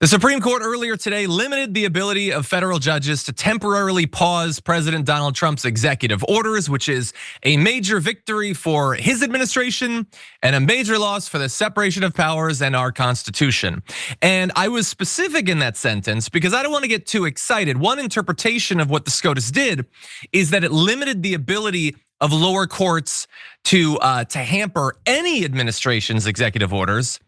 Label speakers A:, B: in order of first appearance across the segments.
A: The Supreme Court earlier today limited the ability of federal judges to temporarily pause President Donald Trump's executive orders, which is a major victory for his administration and a major loss for the separation of powers and our Constitution. And I was specific in that sentence because I don't want to get too excited. One interpretation of what the SCOTUS did is that it limited the ability of lower courts to hamper any administration's executive orders.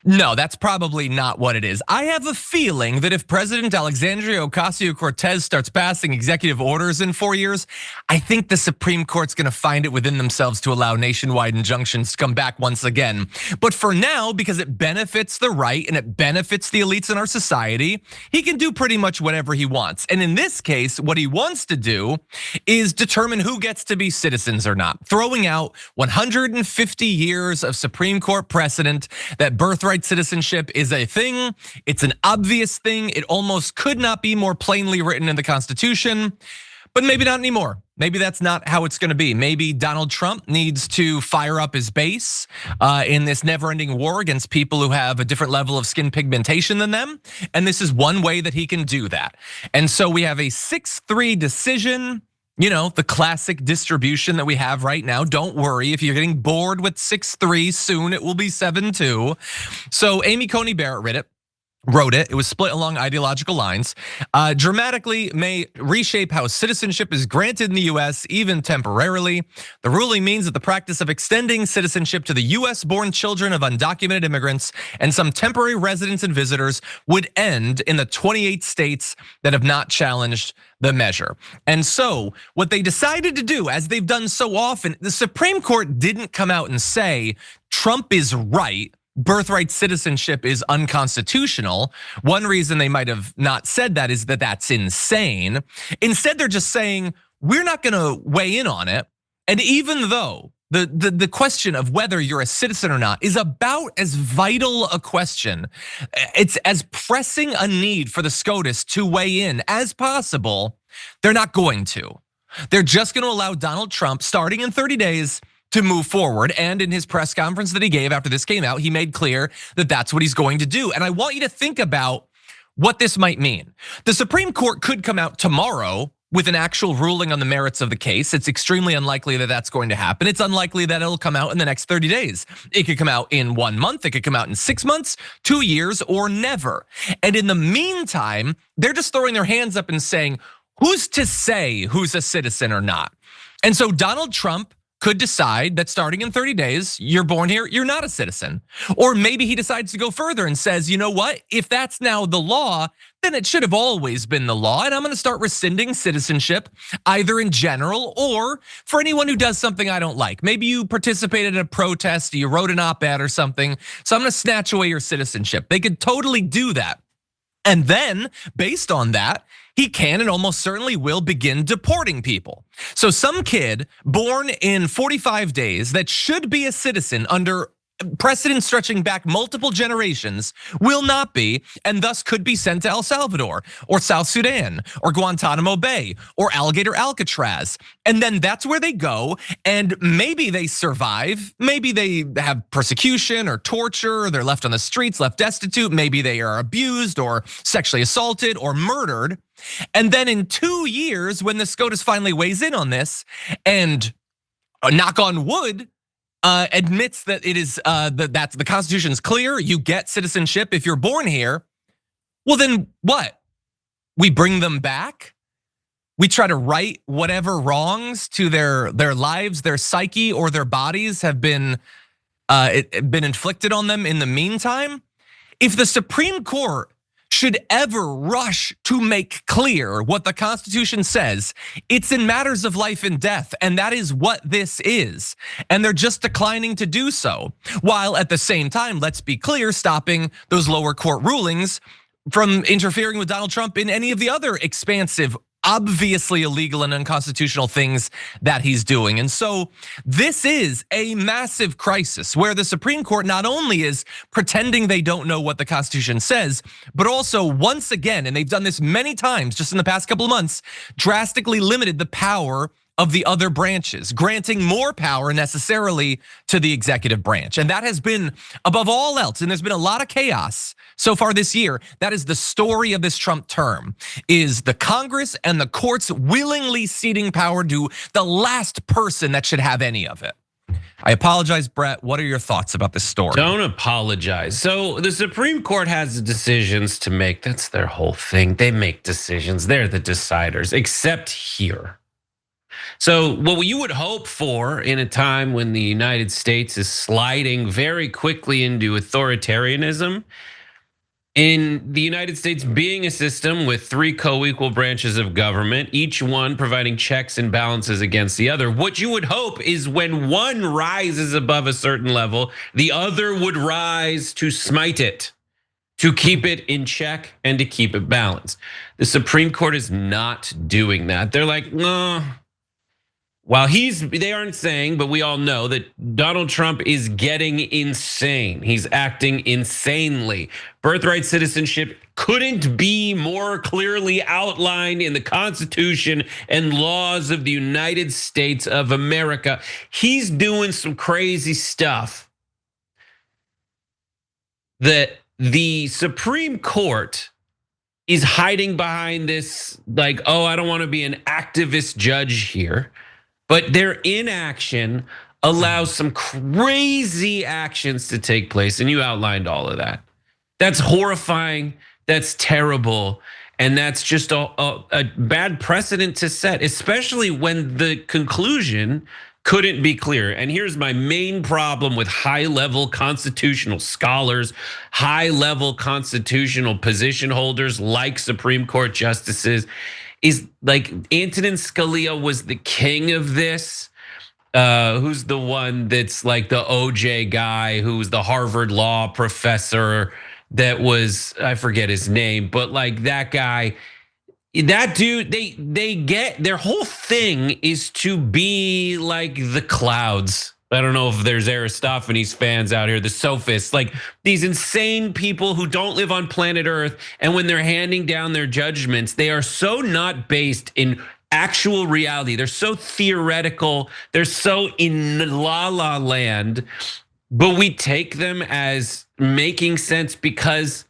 A: No, that's probably not what it is. I have a feeling that if President Alexandria Ocasio-Cortez starts passing executive orders in 4 years, I think the Supreme Court's gonna find it within themselves to allow nationwide injunctions to come back once again. But for now, because it benefits the right and it benefits the elites in our society, he can do pretty much whatever he wants. And in this case, what he wants to do is determine who gets to be citizens or not, throwing out 150 years of Supreme Court precedent that birthright citizenship is a thing. It's an obvious thing. It almost could not be more plainly written in the Constitution, but maybe not anymore. Maybe that's not how it's gonna be. Maybe Donald Trump needs to fire up his base in this never-ending war against people who have a different level of skin pigmentation than them. And this is one way that he can do that. And so we have a 6-3 decision. You know, the classic distribution that we have right now. Don't worry, if you're getting bored with 6-3, soon it will be 7-2. So Amy Coney Barrett wrote it. It was split along ideological lines. Dramatically may reshape how citizenship is granted in the US, even temporarily. The ruling means that the practice of extending citizenship to the US-born children of undocumented immigrants and some temporary residents and visitors would end in the 28 states that have not challenged the measure. And so what they decided to do, as they've done so often, the Supreme Court didn't come out and say Trump is right, birthright citizenship is unconstitutional. One reason they might have not said that is that that's insane. Instead, they're just saying, we're not gonna weigh in on it. And even though the question of whether you're a citizen or not is about as vital a question, it's as pressing a need for the SCOTUS to weigh in as possible, they're not going to. They're just gonna allow Donald Trump, starting in 30 days, to move forward. And in his press conference that he gave after this came out, he made clear that that's what he's going to do. And I want you to think about what this might mean. The Supreme Court could come out tomorrow with an actual ruling on the merits of the case. It's extremely unlikely that that's going to happen. It's unlikely that it'll come out in the next 30 days. It could come out in 1 month, it could come out in 6 months, 2 years, or never. And in the meantime, they're just throwing their hands up and saying, who's to say who's a citizen or not? And so Donald Trump could decide that starting in 30 days, you're born here, you're not a citizen. Or maybe he decides to go further and says, you know what, if that's now the law, then it should have always been the law. And I'm gonna start rescinding citizenship, either in general or for anyone who does something I don't like. Maybe you participated in a protest, you wrote an op-ed or something, so I'm gonna snatch away your citizenship. They could totally do that. And then, based on that, he can and almost certainly will begin deporting people. So some kid born in 45 days that should be a citizen under precedent stretching back multiple generations will not be, and thus could be sent to El Salvador or South Sudan or Guantanamo Bay or Alligator Alcatraz. And then that's where they go, and maybe they survive, maybe they have persecution or torture, or they're left on the streets, left destitute, maybe they are abused or sexually assaulted or murdered. And then in 2 years, when the SCOTUS finally weighs in on this, and knock on wood, admits that it is that the Constitution is clear, you get citizenship if you're born here. Well, then what? We bring them back? We try to right whatever wrongs to their lives, their psyche, or their bodies have been inflicted on them in the meantime? If the Supreme Court should ever rush to make clear what the Constitution says, it's in matters of life and death, and that is what this is. And they're just declining to do so, while at the same time, let's be clear, stopping those lower court rulings from interfering with Donald Trump in any of the other expansive, obviously illegal and unconstitutional things that he's doing. And so this is a massive crisis where the Supreme Court not only is pretending they don't know what the Constitution says, but also once again, and they've done this many times just in the past couple of months, drastically limited the power of the other branches, granting more power necessarily to the executive branch. And that has been, above all else, and there's been a lot of chaos so far this year, that is the story of this Trump term, is the Congress and the courts willingly ceding power to the last person that should have any of it. I apologize, Brett. What are your thoughts about this story?
B: Don't apologize. So the Supreme Court has decisions to make. That's their whole thing. They make decisions. They're the deciders, except here. So what you would hope for in a time when the United States is sliding very quickly into authoritarianism, in the United States being a system with 3 co-equal branches of government, each one providing checks and balances against the other, what you would hope is when one rises above a certain level, the other would rise to smite it, to keep it in check and to keep it balanced. The Supreme Court is not doing that. They're like, no. While they aren't saying, but we all know that Donald Trump is getting insane. He's acting insanely. Birthright citizenship couldn't be more clearly outlined in the Constitution and laws of the United States of America. He's doing some crazy stuff that the Supreme Court is hiding behind this, like, oh, I don't want to be an activist judge here. But their inaction allows some crazy actions to take place, and you outlined all of that. That's horrifying, that's terrible, and that's just a bad precedent to set, especially when the conclusion couldn't be clearer. And here's my main problem with high-level constitutional scholars, high-level constitutional position holders like Supreme Court justices, is like Antonin Scalia was the king of this. Who's the one that's like the OJ guy, who's the Harvard law professor that was, I forget his name, but like that guy, that dude, they get, their whole thing is to be like the clouds. I don't know if there's Aristophanes fans out here, the sophists, like these insane people who don't live on planet Earth. And when they're handing down their judgments, they are so not based in actual reality. They're so theoretical. They're so in la la land, but we take them as making sense because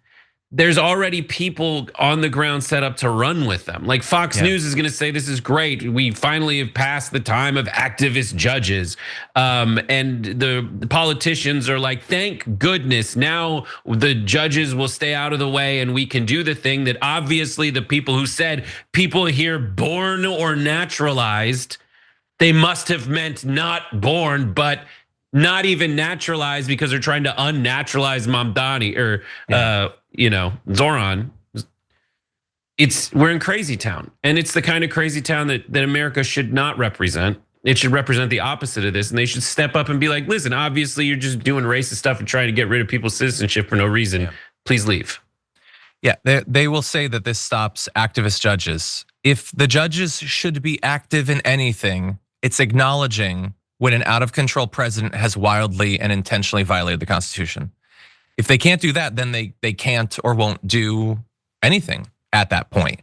B: there's already people on the ground set up to run with them. Like Fox News is gonna say, this is great. We finally have passed the time of activist judges. And the politicians are like, thank goodness, now the judges will stay out of the way and we can do the thing that obviously the people who said people here born or naturalized, they must have meant not born, but not even naturalized because they're trying to unnaturalize Mamdani or Zoran. We're in crazy town, and it's the kind of crazy town that America should not represent. It should represent the opposite of this, and they should step up and be like, listen, obviously you're just doing racist stuff and trying to get rid of people's citizenship for no reason. Please leave.
A: Yeah, they will say that this stops activist judges. If the judges should be active in anything, it's acknowledging when an out of control president has wildly and intentionally violated the Constitution. If they can't do that, then they can't or won't do anything at that point.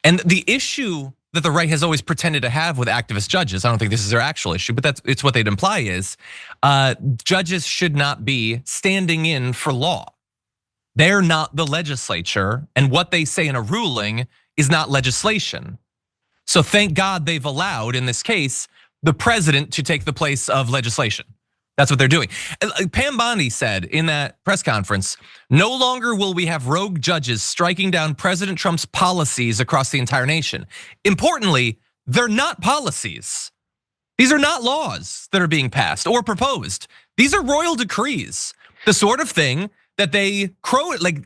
A: And the issue that the right has always pretended to have with activist judges, I don't think this is their actual issue, but it's what they'd imply is, judges should not be standing in for law. They're not the legislature, and what they say in a ruling is not legislation. So thank God they've allowed, in this case, the president to take the place of legislation. That's what they're doing. Pam Bondi said in that press conference, no longer will we have rogue judges striking down President Trump's policies across the entire nation. Importantly, they're not policies. These are not laws that are being passed or proposed. These are royal decrees, the sort of thing that they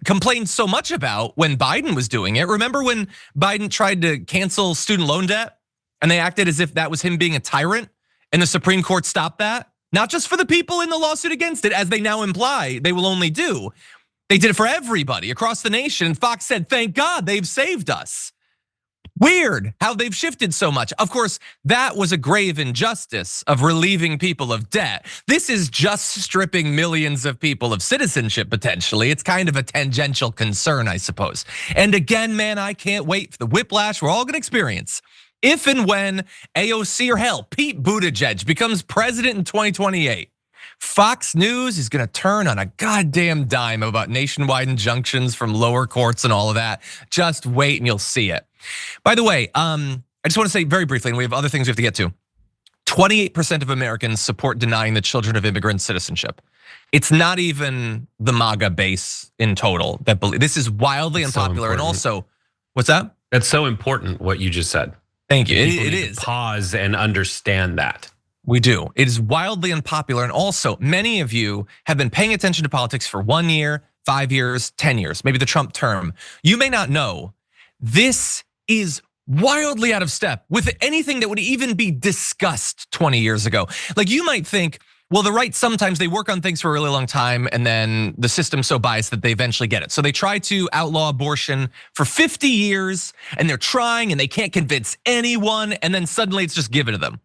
A: complained so much about when Biden was doing it. Remember when Biden tried to cancel student loan debt and they acted as if that was him being a tyrant and the Supreme Court stopped that? Not just for the people in the lawsuit against it, as they now imply they will only do. They did it for everybody across the nation. And Fox said, thank God they've saved us. Weird how they've shifted so much. Of course, that was a grave injustice of relieving people of debt. This is just stripping millions of people of citizenship, potentially. It's kind of a tangential concern, I suppose. And again, man, I can't wait for the whiplash we're all gonna experience If and when AOC or hell, Pete Buttigieg becomes president in 2028, Fox News is gonna turn on a goddamn dime about nationwide injunctions from lower courts and all of that. Just wait and you'll see it. By the way, I just wanna say very briefly, and we have other things we have to get to. 28% of Americans support denying the children of immigrants citizenship. It's not even the MAGA base in total that believe. This is wildly unpopular, and also, what's that?
B: That's so important what you just said.
A: Thank you.
B: It is. Pause and understand that.
A: We do. It is wildly unpopular, and also many of you have been paying attention to politics for 1 year, 5 years, 10 years, maybe the Trump term. You may not know this is wildly out of step with anything that would even be discussed 20 years ago. Like you might think, well, the right, sometimes they work on things for a really long time and then the system's so biased that they eventually get it. So they try to outlaw abortion for 50 years and they're trying and they can't convince anyone, and then suddenly it's just given to them.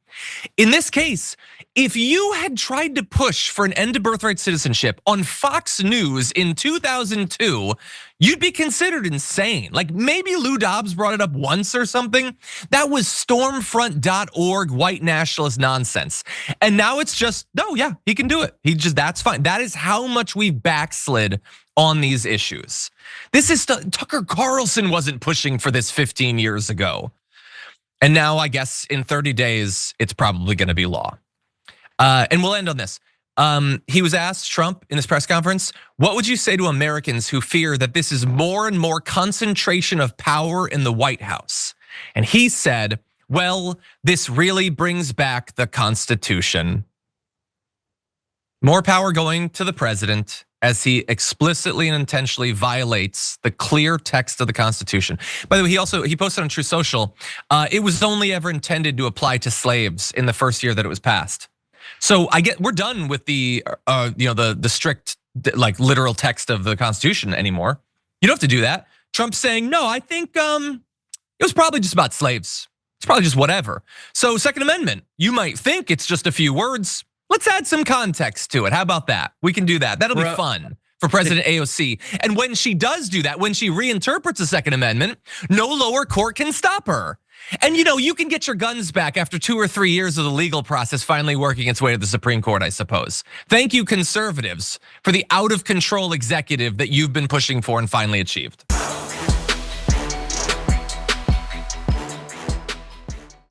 A: In this case, if you had tried to push for an end to birthright citizenship on Fox News in 2002, you'd be considered insane. Like maybe Lou Dobbs brought it up once or something. That was stormfront.org white nationalist nonsense. And now it's just, no, yeah, he can do it. That's fine. That is how much we've backslid on these issues. This is Tucker Carlson wasn't pushing for this 15 years ago. And now I guess in 30 days, it's probably gonna be law. And we'll end on this. He was asked, Trump, in this press conference, what would you say to Americans who fear that this is more and more concentration of power in the White House? And he said, well, this really brings back the Constitution. More power going to the president as he explicitly and intentionally violates the clear text of the Constitution. By the way, he posted on Truth Social, it was only ever intended to apply to slaves in the first year that it was passed. So we're done with the strict like literal text of the Constitution anymore. You don't have to do that. Trump's saying, no, I think it was probably just about slaves. It's probably just whatever. So Second Amendment, you might think it's just a few words. Let's add some context to it. How about that? We can do that. That'll be fun for President AOC. And when she does do that, when she reinterprets the Second Amendment, no lower court can stop her. And you can get your guns back after 2 or 3 years of the legal process finally working its way to the Supreme Court, I suppose. Thank you, conservatives, for the out of control executive that you've been pushing for and finally achieved.